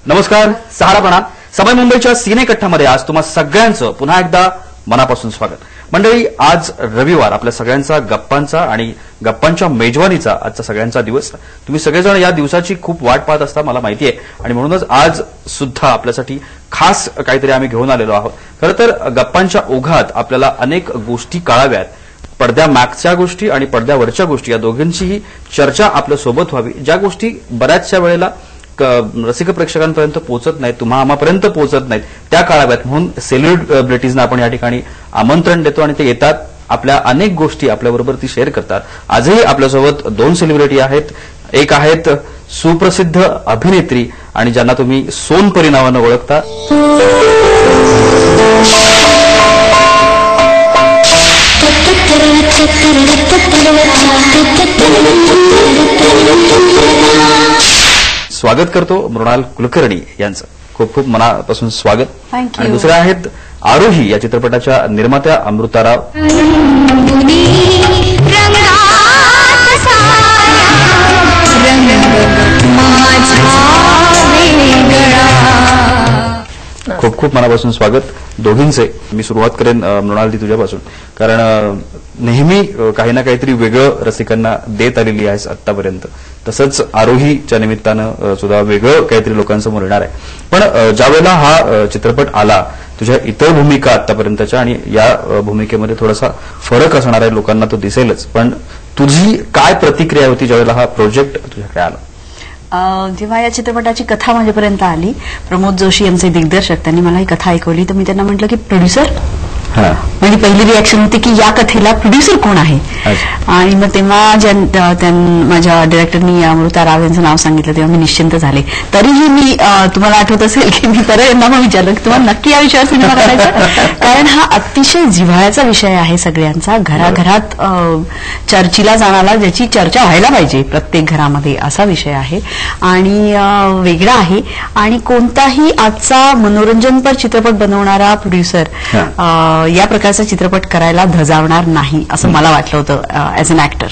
नमस्कार, सहारापणा समय मुंबईच्या सिने कट्ट्यामध्ये आज तुम्हा सगळ्यांचं पुन्हा एकदा मनापासून स्वागत. मंडळी, आज रविवार आपल्या सगळ्यांचा गप्पांचा आणि गप्पांच्या मेजवानीचा आजचा सगळ्यांचा दिवस. तुम्ही सगळेजण या दिवसाची खूप वाट पाहत असता मला माहिती आहे आणि म्हणूनच आज सुद्धा आपल्यासाठी खास काहीतरी आम्ही घेऊन आलेलो आहोत. खरं तर गप्पांच्या ओघात आपल्याला अनेक गोष्टी कळाव्यात. पडद्या मागच्या गोष्टी आणि पडद्यावरच्या गोष्टी या दोघांचीही चर्चा आपल्या सोबत व्हावी. ज्या गोष्टी बऱ्याचशा वेळेला रसिक प्रेक्षकांपर्यंत पोहोचत नाहीत, तुम्हा आम्हापर्यंत पोहोचत नाहीत, त्या कळाव्यात म्हणून सेलिब्रिटीजना आपण या ठिकाणी आमंत्रण देतो आणि ते येतात, आपल्या अनेक गोष्टी आपल्याबरोबर ती शेअर करतात. आजही आपल्यासोबत दोन सेलिब्रिटी आहेत. एक आहेत सुप्रसिद्ध अभिनेत्री आणि ज्यांना तुम्ही सोनपरी नावानं ओळखता. स्वागत करतो मृणाल कुलकर्णी यांचं. खूप खूप मनापासून स्वागत. आणि दुसऱ्या आहेत आरोही या चित्रपटाच्या निर्मात्या अमृता राव. खूप खूप मनापासून स्वागत दोघींचे. मी सुरुवात करेन मृणाल दी तुझ्यापासून, कारण नेहमी काही ना काहीतरी वेगळं रसिकांना देत आलेली आहेस आतापर्यंत. तसंच आरोहीच्या निमित्तानं सुद्धा वेगळं काहीतरी लोकांसमोर येणार आहे. पण ज्यावेळेला हा चित्रपट आला, तुझ्या इतर भूमिका आतापर्यंतच्या आणि या भूमिकेमध्ये थोडासा फरक असणार आहे, लोकांना तो दिसेलच. पण तुझी काय प्रतिक्रिया होती ज्यावेळेला हा प्रोजेक्ट तुझ्याकडे आला? जेव्हा या चित्रपटाची कथा माझ्यापर्यंत आली, प्रमोद जोशी यांचे दिग्दर्शक, त्यांनी मला ही कथा ऐकवली, तर मी त्यांना म्हटलं की प्रोड्युसर. म्हणजे पहिली रिॲक्शन होती की या कथेला प्रोड्युसर कोण आहे. आणि मग तेव्हा माझ्या डिरेक्टरनी अमृता राव यांचं नाव सांगितलं, तेव्हा मी निश्चिंत झाले. तरीही मी तुम्हाला आठवत असेल की मी परत यांना मग विचारलं की तुम्हाला नक्की या विषयावर सिनेमा करायचा, कारण हा अतिशय जिव्हाळ्याचा विषय आहे सगळ्यांचा. घराघरात चर्चेला जाणारा, ज्याची चर्चा व्हायला पाहिजे प्रत्येक घरामध्ये, असा विषय आहे आणि वेगळा आहे. आणि कोणताही आजचा मनोरंजनपर चित्रपट बनवणारा प्रोड्युसर या प्रकारचा चित्रपट करायला धजावणार नाही असं मला वाटलं होतं ऍज अन ऍक्टर.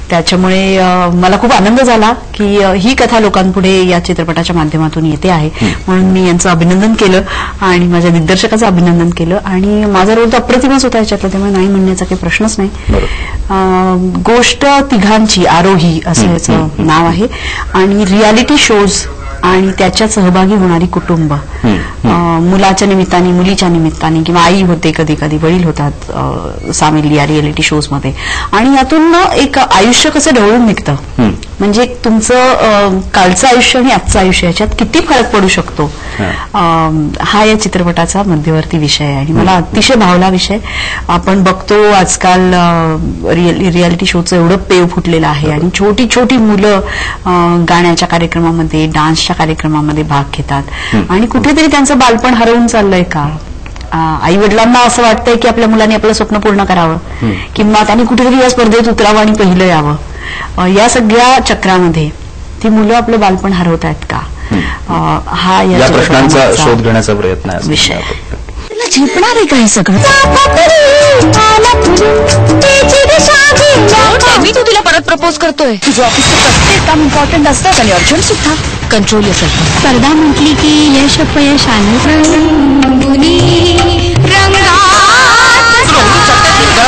त्याच्यामुळे मला खूप आनंद झाला की ही कथा लोकांपुढे या चित्रपटाच्या माध्यमातून येते आहे. म्हणून मी यांचं अभिनंदन केलं आणि माझ्या दिग्दर्शकाचं अभिनंदन केलं. आणि माझा रोल तर अप्रतिमच होता याच्यातला, त्यामुळे नाही म्हणण्याचा काही प्रश्नच नाही. गोष्ट तिघांची, आरोही असं याचं नाव आहे. आणि रियालिटी शोज आणि त्याच्यात सहभागी होणारी कुटुंब, मुलाच्या निमित्ताने, मुलीच्या निमित्ताने, किंवा आई होते, कधी कधी वडील होतात सामील या रियालिटी शोज मध्ये. आणि यातून एक आयुष्य कसं ढवळून निघतं, म्हणजे तुमचं कालचं आयुष्य आणि आजचं आयुष्य याच्यात किती फरक पडू शकतो, हा या चित्रपटाचा मध्यवर्ती विषय आहे. आणि मला अतिशय भावला विषय. आपण बघतो आजकाल रियालिटी शोचं एवढं पेव फुटलेलं आहे आणि छोटी छोटी मुलं गाण्याच्या कार्यक्रमामध्ये, डान्सच्या कार्यक्रमामध्ये भाग घेतात आणि कुठेतरी त्यांचं बालपण हरवून चाललंय का? आई वडिलांना असं वाटतंय की आपल्या मुलांनी आपलं स्वप्न पूर्ण करावं, किंवा त्यांनी कुठेतरी या स्पर्धेत उतरावं आणि पहिलं यावं. या सगळ्या चक्रामध्ये ती मुलं आपलं बालपण हरवत आहेत का, हा या प्रश्नांचा शोध घेण्याचा प्रयत्न आहे विषय. झेपणार आहे काही सगळं. मी तू तिला परत प्रपोज करतोय. तुझं ऑफिसचं प्रत्येक काम इम्पॉर्टंट असतात आणि अर्जंट सुद्धा. Control yourself. स्पर्धा म्हटली की यश अपयश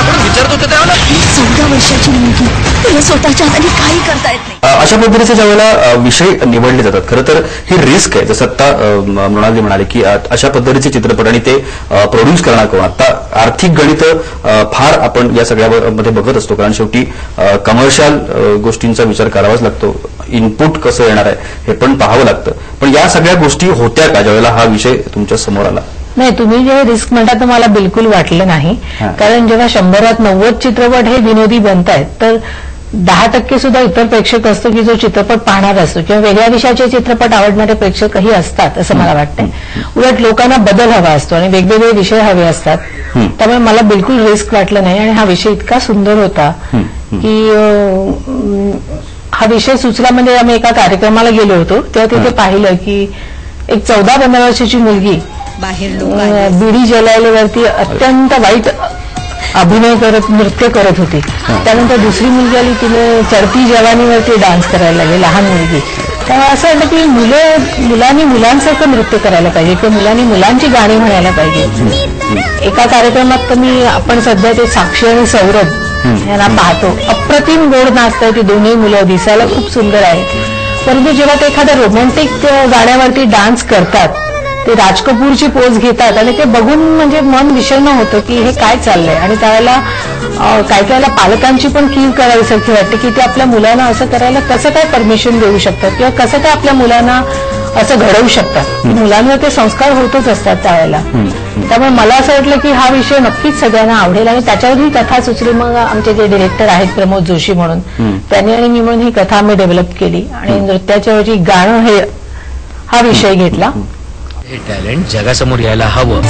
विचारत होते त्यावेळेला 14 वर्षाची मुलगी, तिला स्वतःच्या हाताने काही करता येत नाही. अशा पद्धतीचे ज्यावेळेला विषय निवडले जातात, खरं तर ही रिस्क आहे. जसं आता मृणाली म्हणाले की अशा पद्धतीचे चित्रपट आणि ते प्रोड्यूस करणार कोण. आता आर्थिक गणित फार आपण या सगळ्यामध्ये बघत असतो, कारण शेवटी कमर्शियल गोष्टींचा विचार करावाच लागतो. इनपुट कसं येणार आहे हे पण पाहावं लागतं. पण या सगळ्या गोष्टी होत्या का ज्यावेळेला हा विषय तुमच्या समोर आला? नाही, तुम्ही जे रिस्क म्हणता तर मला बिलकुल वाटलं नाही. कारण जेव्हा 100त 90 चित्रपट हे विनोदी बनतायत, तर 10% सुद्धा इतर प्रेक्षक असतो की जो चित्रपट पाहणार असतो, किंवा वेगळ्या विषयाचे चित्रपट आवडणारे प्रेक्षकही असतात असं मला वाटतंय. उलट लोकांना बदल हवा असतो आणि वेगवेगळे विषय हवे असतात. त्यामुळे मला बिलकुल रिस्क वाटलं नाही. आणि हा विषय इतका सुंदर होता की हा विषय सुचला. म्हणजे आम्ही एका कार्यक्रमाला गेलो होतो, तेव्हा तिथे पाहिलं की एक 14-15 वर्षाची मुलगी बाहेर बिडी जलायल्यावरती अत्यंत वाईट अभिनय करत, नृत्य करत होती. त्यानंतर दुसरी मुलगी आली, तिने चढती जवानीवरती डान्स करायला लागली, लहान मुलगी. त्यामुळे असं वाटतं की मुलांनी मुलांसारखं नृत्य करायला पाहिजे किंवा मुलांनी मुलांची गाणी म्हणायला पाहिजे. एका कार्यक्रमात तर आपण सध्या ते साक्षी आणि सौरभ यांना पाहतो. अप्रतिम गोड नाचतात ती दोन्ही मुलं, दिसायला खूप सुंदर आहेत. परंतु जेव्हा ते एखाद्या रोमॅन्टिक गाण्यावरती डान्स करतात, ते राज कपूरची पोज घेतात आणि ते बघून म्हणजे मन विषण्ण होतं की हे काय चाललंय. आणि त्यावेळेला काही वेळेला पालकांची पण कीव करावीसारखी वाटते की ते आपल्या मुलांना असं करायला कसं काय परमिशन देऊ शकतात किंवा कसं काय आपल्या मुलांना असं घडवू शकतात. मुलांवर ते संस्कार होतच असतात त्यावेळेला. त्यामुळे मला असं वाटलं की हा विषय नक्कीच सगळ्यांना आवडेल आणि त्याच्यावर ही कथा सुचली. मग आमचे जे डिरेक्टर आहेत प्रमोद जोशी म्हणून, त्यांनी आणि मी म्हणून ही कथा आम्ही डेव्हलप केली आणि नृत्याच्या ऐवजी गाणं हा विषय घेतला. हे टॅलेंट जगासमोर यायला हवं.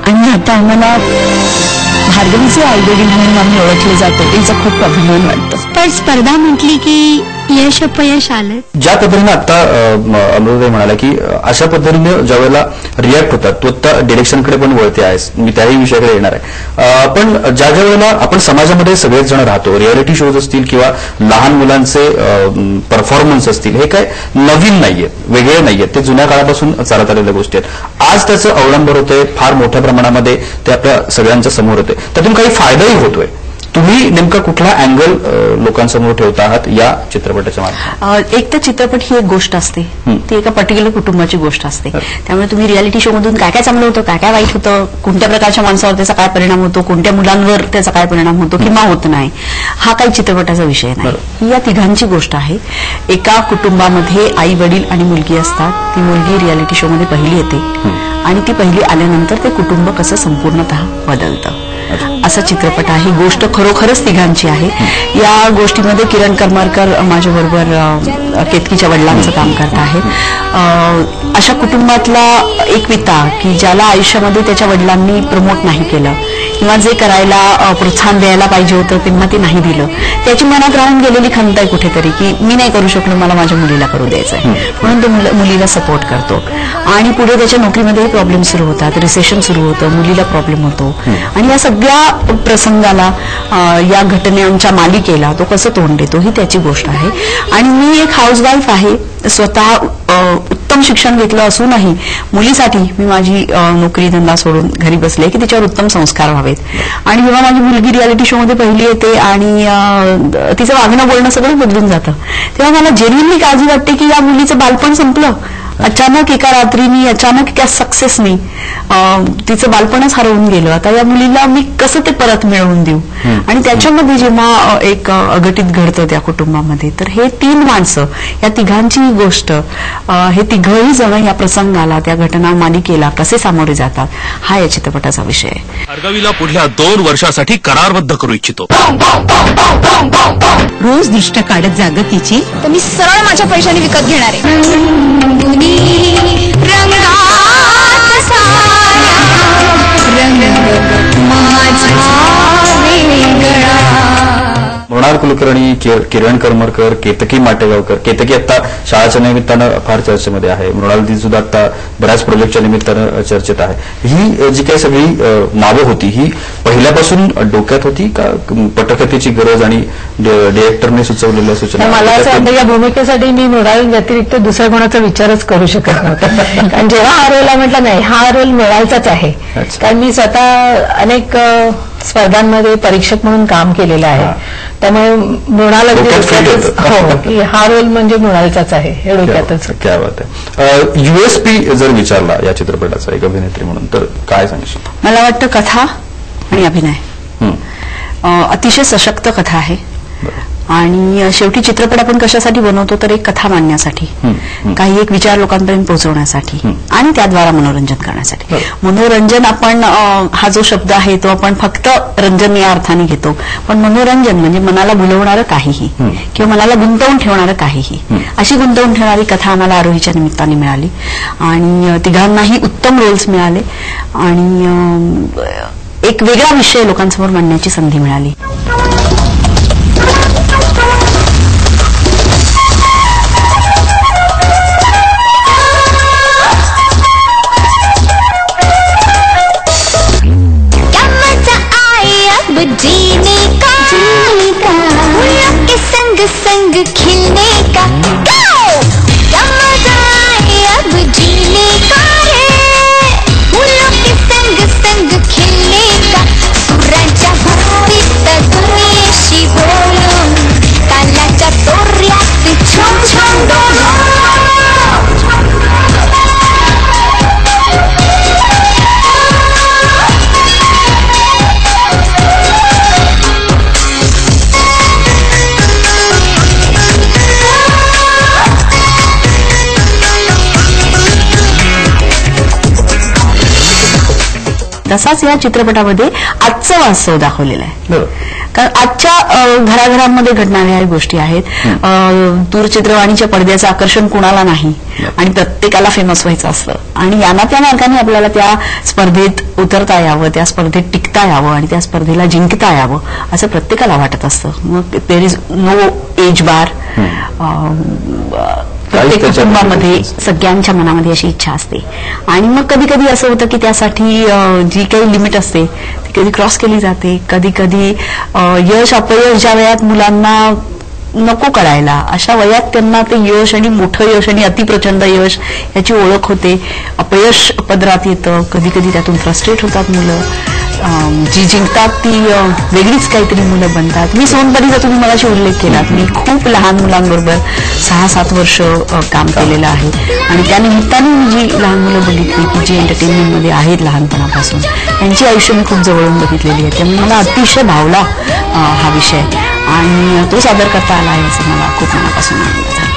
आणि आता आम्हाला भार्गवीचे आईवडील म्हणून आम्ही ओळखले जातो, याचा खूप अभिमान वाटतो. पण स्पर्धा म्हटली की यश अपयश आलं. ज्या पद्धतीने आता अमृताई म्हणाला की अशा पद्धतीने ज्या वेळेला रिॲक्ट होतात तो आता डिरेक्शनकडे पण वळते आहेस, मी त्याही विषयाकडे येणार आहे. पण ज्या वेळेला आपण समाजामध्ये सगळेच जण राहतो, रियालिटी शोज असतील किंवा लहान मुलांचे परफॉर्मन्स असतील, हे काय नवीन नाहीये, वेगळे नाहीये, ते जुन्या काळापासून चालत आलेल्या गोष्टी आहेत. आज त्याचं अवलंबन होतंय फार मोठ्या प्रमाणामध्ये, ते आपल्या सगळ्यांच्या समोर होते, त्यातून काही फायदाही होतोय. तुम्ही नेमका कुठला अँगल लोकांसमोर ठेवता आहात या चित्रपटाच्या माध्यमातून? एक तर चित्रपट ही एक गोष्ट असते, ती एका पर्टिक्युलर कुटुंबाची गोष्ट असते. त्यामुळे तुम्ही रियालिटी शो मधून काय काय चांगलं होतं, काय काय वाईट होतं, कोणत्या प्रकारच्या माणसावर त्याचा काय परिणाम होतो, कोणत्या मुलांवर त्याचा काय परिणाम होतो किंवा होत नाही, हा काही चित्रपटाचा विषय नाही. ही या तिघांची गोष्ट आहे. एका कुटुंबामध्ये आई वडील आणि मुलगी असतात. ती मुलगी रियालिटी शो मध्ये पहिली येते आणि ती पहिली आल्यानंतर ते कुटुंब कसं संपूर्णतः बदलतं, असा चित्रपट आहे. गोष्ट खरोखरच तिघांची आहे. या गोष्टीमध्ये किरण करमरकर माझ्याबरोबर केतकीच्या वडिलांचं काम करत आहेत. अशा कुटुंबातला एक पिता की ज्याला आयुष्यामध्ये त्याच्या वडिलांनी प्रमोट नाही केलं किंवा जे करायला प्रोत्साहन द्यायला पाहिजे होतं तेव्हा ते नाही दिलं, त्याची मनात राहून गेलेली खंत आहे कुठेतरी की मी नाही करू शकलो, मला माझ्या मुलीला करू द्यायचंय, म्हणून तो मुलीला सपोर्ट करतो. आणि पुढे त्याच्या नोकरीमध्ये प्रॉब्लेम सुरू होतात, रिसेशन सुरू होतं, मुलीला प्रॉब्लेम होतो आणि या सगळ्या प्रसंगाला, या घटनांच्या मालिकेला तो कसं तोंड देतो ही त्याची गोष्ट आहे. आणि मी एक हाऊसवाईफ आहे, स्वतः उत्तम शिक्षण घेतलं असूनही मुलीसाठी मी माझी नोकरी धंदा सोडून घरी बसले की तिच्यावर उत्तम संस्कार व्हावेत. आणि जेव्हा माझी मुलगी रियालिटी शो मध्ये पहिली येते आणि तिचं वागणं बोलणं सगळं बदलून जातं, तेव्हा मला जेन्युइनली काळजी वाटते की या मुलीचं बालपण संपलं अचानक एका रात्रीनी, अचानक एका सक्सेसनी तिचं बालपणच हरवून गेलं. आता या मुलीला मी कसं ते परत मिळवून देऊ. आणि त्याच्यामध्ये जेव्हा एक अघटित घडतं त्या कुटुंबामध्ये, तर हे तीन माणसं, या तिघांची गोष्ट, हे तिघही जण या प्रसंगाला, त्या घटना मालिकेला कसे सामोरे जातात, हा या चित्रपटाचा विषय आहे. भार्गवीला पुढल्या 2 वर्षासाठी करारबद्ध करू इच्छितो. रोज दिष्ट काढत जागतीची तर मी सरळ माझ्या पैशाने विकत घेणार आहे. मृणाल कुलकर्णी, किरण करमरकर, केतकी माटेगावकर. केतकी आता शाळेच्या निमित्तानं फार चर्चेमध्ये आहे. मृणाल सुद्धा आता बऱ्याच प्रोजेक्टच्या निमित्तानं चर्चेत आहे. ही जी काही सगळी नावं होती ही पहिल्यापासून डोक्यात होती का पटकथेची गरज आणि डिरेक्टरने सुचवलेल्या सूचना? मला असं वाटतं या भूमिकेसाठी मी मृणाल व्यतिरिक्त दुसऱ्या कोणाचा विचारच करू शकत नव्हता. कारण जेव्हा हा रोल म्हटलं नाही, हा रोल मृणालचाच आहे. कारण मी स्वतः अनेक स्पर्धांमध्ये परीक्षक म्हणून काम केलेलं आहे. त्यामुळे मृणाल हो की हा रोल म्हणजे मृणालचाच आहे हे डोक्यातच. क्या बात आहे. USP जर विचारला या चित्रपटाचा एक अभिनेत्री म्हणून तर काय सांगशील? मला वाटतं कथा आणि अभिनय, अतिशय सशक्त कथा आहे. आणि शेवटी चित्रपट आपण कशासाठी बनवतो तर एक कथा मांडण्यासाठी, काही एक विचार लोकांपर्यंत पोहोचवण्यासाठी आणि त्याद्वारा मनोरंजन करण्यासाठी. मनोरंजन आपण हा जो शब्द आहे तो आपण फक्त रंजन या अर्थाने घेतो, पण मनोरंजन म्हणजे मनाला भुलवणारं काहीही किंवा मनाला गुंतवून ठेवणारं काहीही, अशी गुंतवून ठेवणारी कथा आम्हाला आरोहीच्या निमित्ताने मिळाली. आणि तिघांनाही उत्तम रोल्स मिळाले आणि एक वेगळा विषय लोकांसमोर मांडण्याची संधी मिळाली. जीने का फूलों के संग संग खिलने का क्या मजा आए अब जीने का है फूलों के संग संग खिलने का सुरांच्या भक्तीत दुनियेशी बोलून तालाच्या तोऱ्यात छम छम डोलून तसाच या चित्रपटामध्ये आजचं वास्तव दाखवलेलं आहे. कारण आजच्या घराघरांमध्ये घडणाऱ्या गोष्टी आहेत. दूरचित्रवाणीच्या पडद्याचं आकर्षण कुणाला नाही आणि प्रत्येकाला फेमस व्हायचं असतं आणि यांना त्या मार्गाने आपल्याला त्या स्पर्धेत उतरता यावं, त्या स्पर्धेत टिकता यावं आणि त्या स्पर्धेला जिंकता यावं असं प्रत्येकाला वाटत असतं. मग देर इज नो एज बार. प्रत्येक कुटुंबामध्ये सगळ्यांच्या मनामध्ये अशी इच्छा असते आणि मग कधी कधी असं होतं की त्यासाठी जी काही लिमिट असते ती कधी क्रॉस केली जाते. कधी कधी यश अपयश ज्या वयात मुलांना नको कळायला अशा वयात त्यांना ते यश आणि मोठं यश आणि अतिप्रचंड यश याची ओळख होते. अपयश पदरात येतं. कधी कधी त्यातून फ्रस्ट्रेट होतात मुलं. जी जिंकतात ती वेगळीच काहीतरी मुलं बनतात. मी सोनपरीचा तुम्ही मगाशी उल्लेख केलात. मी खूप लहान मुलांबरोबर 6-7 वर्ष काम केलेलं आहे आणि त्या निमित्ताने मी जी लहान मुलं बघितली की जी एंटरटेनमेंटमध्ये आहेत लहानपणापासून त्यांची आयुष्य मी खूप जवळून बघितलेली आहे. त्यामुळे मला अतिशय भावला हा विषय आणि तो सादर करता आला आहे असं मला खूप मनापासून आनंद झाला.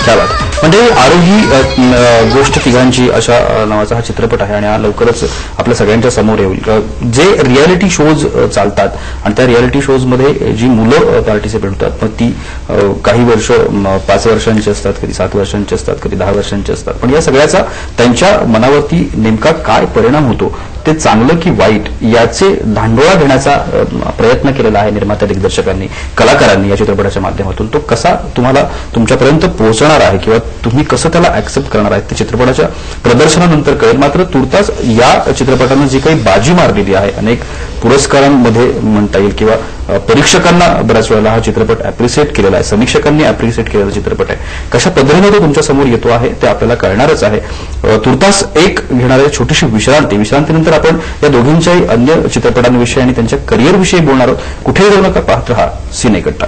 क्या बात. म्हणजे आरोही गोष्ट तिघांची अशा नावाचा हा चित्रपट आहे आणि हा लवकरच आपल्या सगळ्यांच्या समोर येईल. जे रियालिटी शोज चालतात आणि त्या रियालिटी शोजमध्ये जी मुलं पार्टिसिपेट होतात मग ती काही वर्ष 5 वर्षांची असतात, कधी 7 वर्षांची असतात, कधी 10 वर्षांची असतात. पण या सगळ्याचा त्यांच्या मनावरती नेमका काय परिणाम होतो ते चांगलं की वाईट याचे धांडोळा घेण्याचा प्रयत्न केलेला आहे निर्मात्या दिग्दर्शकांनी कलाकारांनी या चित्रपटाच्या माध्यमातून. तो कसा तुम्हाला तुमच्यापर्यंत पोहोचणार आहे किंवा तुम्ही कसं त्याला ऍक्सेप्ट करणार आहे ते चित्रपटाच्या प्रदर्शनानंतर कळेल. मात्र तुर्तास या चित्रपटानं जी काही बाजी मारलेली आहे अनेक पुरस्कारांमध्ये म्हणता येईल किंवा परीक्षकांना बऱ्याच वेळेला हा चित्रपट अप्रिशिएट केलेला आहे, समीक्षकांनी अप्रिशिएट केलेला चित्रपट आहे. कशा पद्धतीने तो तुमच्या समोर येतो आहे ते आपल्याला कळणारच आहे. तुर्तास एक घेणारी छोटीशी विश्रांतीनंतर आपण या दोघींच्याही अन्य चित्रपटांविषयी आणि त्यांच्या करिअरविषयी बोलणार आहोत. कुठेही जाऊ नका, पाहत रहा सिनेकट्टा.